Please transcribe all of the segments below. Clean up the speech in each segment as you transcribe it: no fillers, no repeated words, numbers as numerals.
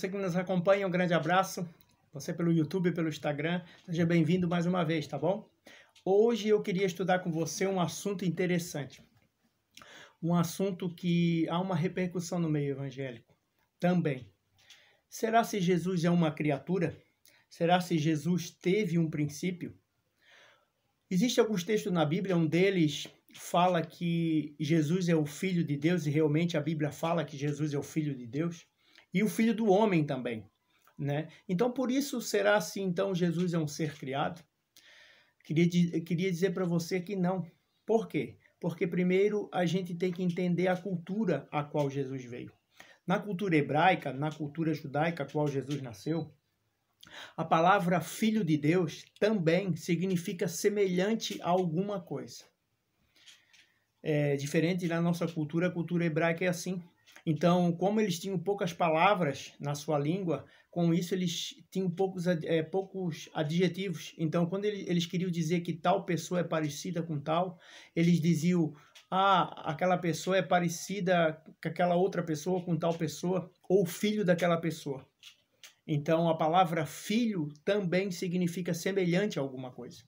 você que nos acompanha, um grande abraço. Você pelo YouTube, pelo Instagram, seja bem-vindo mais uma vez, tá bom? Hoje eu queria estudar com você um assunto interessante. Um assunto que há uma repercussão no meio evangélico também. Será se Jesus é uma criatura? Será se Jesus teve um princípio? Existem alguns textos na Bíblia, um deles fala que Jesus é o Filho de Deus, e realmente a Bíblia fala que Jesus é o Filho de Deus, e o Filho do homem também, né? Então, por isso, será se então Jesus é um ser criado? Queria dizer para você que não. Por quê? Porque primeiro a gente tem que entender a cultura a qual Jesus veio. Na cultura hebraica, na cultura judaica a qual Jesus nasceu, a palavra Filho de Deus também significa semelhante a alguma coisa. É diferente da nossa cultura, a cultura hebraica é assim. Então, como eles tinham poucas palavras na sua língua, com isso eles tinham poucos adjetivos. Então, quando eles queriam dizer que tal pessoa é parecida com tal, eles diziam, aquela pessoa é parecida com aquela outra pessoa, com tal pessoa, ou filho daquela pessoa. Então, a palavra filho também significa semelhante a alguma coisa.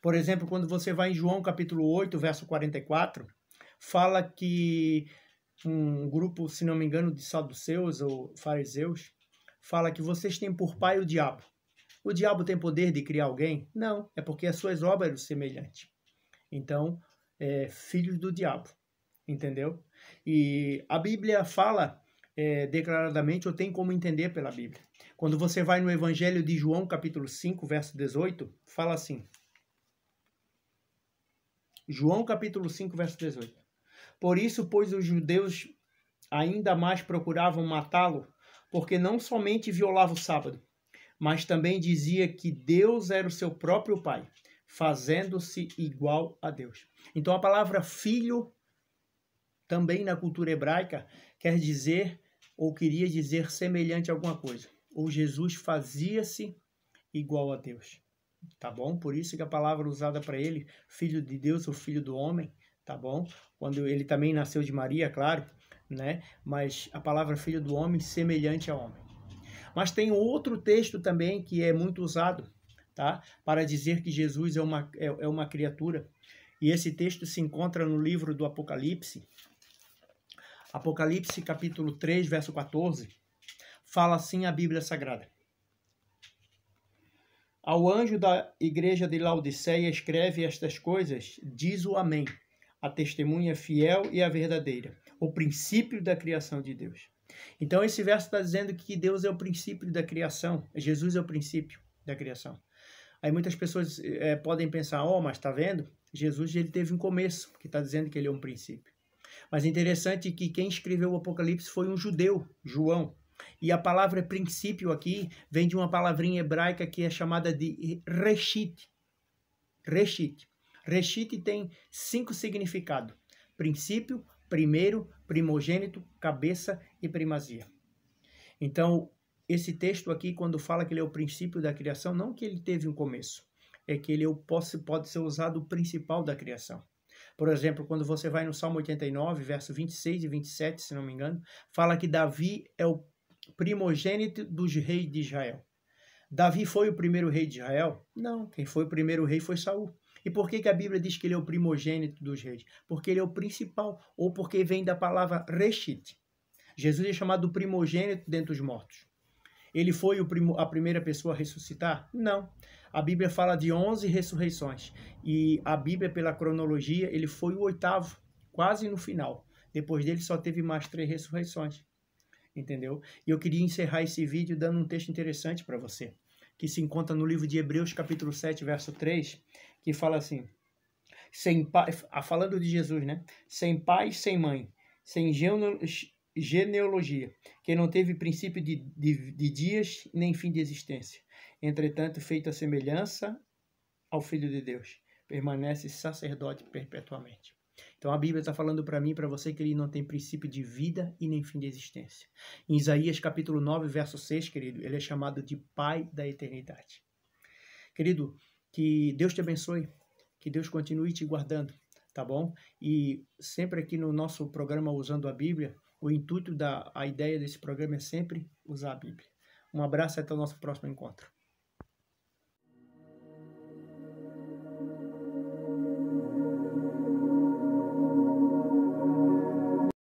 Por exemplo, quando você vai em João capítulo 8, verso 44, fala que um grupo, se não me engano, de saduceus ou fariseus, fala que vocês têm por pai o diabo. O diabo tem poder de criar alguém? Não, é porque as suas obras eram semelhantes. Então, filhos do diabo, entendeu? E a Bíblia fala declaradamente, ou tem como entender pela Bíblia. Quando você vai no Evangelho de João, capítulo 5, verso 18, fala assim. João, capítulo 5, verso 18. Por isso, pois os judeus ainda mais procuravam matá-lo, porque não somente violava o sábado, mas também dizia que Deus era o seu próprio Pai, fazendo-se igual a Deus. Então, a palavra filho, também na cultura hebraica, quer dizer, ou queria dizer, semelhante a alguma coisa. Ou Jesus fazia-se igual a Deus. Tá bom? Por isso que a palavra usada para ele, filho de Deus ou filho do homem, tá bom? Quando ele também nasceu de Maria, claro, né? Mas a palavra filho do homem, semelhante a homem. Mas tem outro texto também que é muito usado, tá? Para dizer que Jesus é uma criatura. E esse texto se encontra no livro do Apocalipse. Apocalipse, capítulo 3, verso 14. Fala assim a Bíblia Sagrada. Ao anjo da igreja de Laodiceia escreve estas coisas, diz o Amém, a testemunha fiel e a verdadeira, o princípio da criação de Deus. Então esse verso está dizendo que Deus é o princípio da criação, Jesus é o princípio da criação. Aí muitas pessoas podem pensar, mas está vendo? Jesus ele teve um começo, que está dizendo que ele é um princípio. Mas é interessante que quem escreveu o Apocalipse foi um judeu, João. E a palavra princípio aqui vem de uma palavrinha hebraica que é chamada de reshit. Reshit. Reshit tem 5 significados. Princípio, primeiro, primogênito, cabeça e primazia. Então, esse texto aqui, quando fala que ele é o princípio da criação, não que ele teve um começo, é que ele pode ser usado o principal da criação. Por exemplo, quando você vai no Salmo 89, verso 26 e 27, se não me engano, fala que Davi é o primogênito dos reis de Israel. Davi foi o primeiro rei de Israel? Não, quem foi o primeiro rei foi Saul. E por que a Bíblia diz que ele é o primogênito dos reis? Porque ele é o principal, ou porque vem da palavra reshit. Jesus é chamado primogênito dentre os mortos. Ele foi a primeira pessoa a ressuscitar? Não. A Bíblia fala de 11 ressurreições. E a Bíblia, pela cronologia, ele foi o 8º, quase no final. Depois dele só teve mais 3 ressurreições. Entendeu? E eu queria encerrar esse vídeo dando um texto interessante para você, que se encontra no livro de Hebreus, capítulo 7, verso 3, que fala assim, falando de Jesus, né? Sem pai, sem mãe, sem genealogia, que não teve princípio de dias, nem fim de existência. Entretanto, feito a semelhança ao Filho de Deus, permanece sacerdote perpetuamente. Então a Bíblia está falando para mim e para você que ele não tem princípio de vida e nem fim de existência. Em Isaías capítulo 9, verso 6, querido, ele é chamado de Pai da eternidade. Querido, que Deus te abençoe, que Deus continue te guardando, tá bom? E sempre aqui no nosso programa Usando a Bíblia, o intuito a ideia desse programa é sempre usar a Bíblia. Um abraço e até o nosso próximo encontro.